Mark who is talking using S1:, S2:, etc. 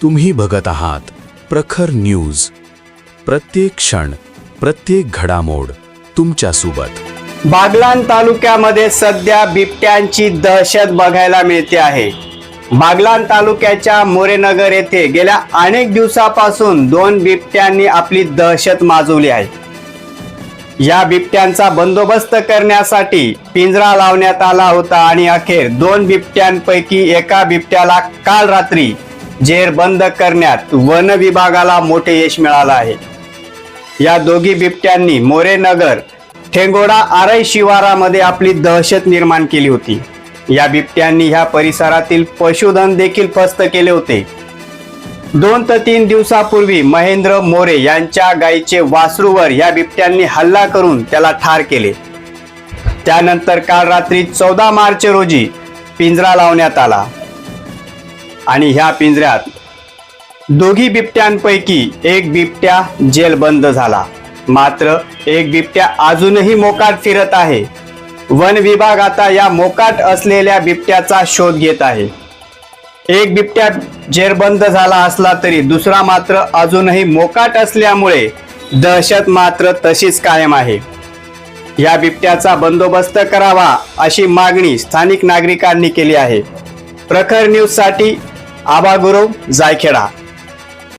S1: तुम्ही बघत आहात प्रखर न्यूज. प्रत्येक क्षण, प्रत्येक घडामोड तुमच्या सोबत.
S2: बागलाण तालुक्यामध्ये सध्या बिबट्यांची दहशत बघायला मिळते आहे. बागलाण तालुक्याच्या मोरेनगर येथे गेल्या अनेक दिवसापासून 2 बिबट्यांनी आपली दहशत माजवली आहे. या बिबट्यांचा बंदोबस्त करण्यासाठी पिंजरा लावण्यात आला होता आणि अखेर 2 बिबट्यांपैकी एका बिबट्याला काल रात्री जेरबंद करण्यात वन विभागाला मोठे यश मिळालं आहे. या दोघी बिबट्यांनी मोरेनगर ठेंगोडा आरई शिवारामध्ये आपली दहशत निर्माण केली होती. या बिबट्यांनी ह्या परिसरातील पशुधन देखील फस्त केले होते. 2 ते 3 दिवसापूर्वी महेंद्र मोरे यांच्या गायीचे वासरूवर या बिबट्यांनी हल्ला करून त्याला ठार केले. त्यानंतर काल रात्री 14 मार्च रोजी पिंजरा लावण्यात आला आणि ह्या पिंजऱ्यात दोघी बिबट्यांपैकी एक बिबट्या जेलबंद झाला. मात्र एक बिबट्या अजूनही मोकाट फिरत आहे. वन विभाग आता या मोकाट असलेल्या बिबट्याचा शोध घेत आहे. एक बिबट्या जेरबंद झाला असला तरी दुसरा मात्र अजूनही मोकाट असल्यामुळे दहशत मात्र तशीच कायम आहे. या बिबट्याचा बंदोबस्त करावा अशी मागणी स्थानिक नागरिकांनी केली आहे. प्रखर न्यूज साठी आबा गुरव, जायखेडा.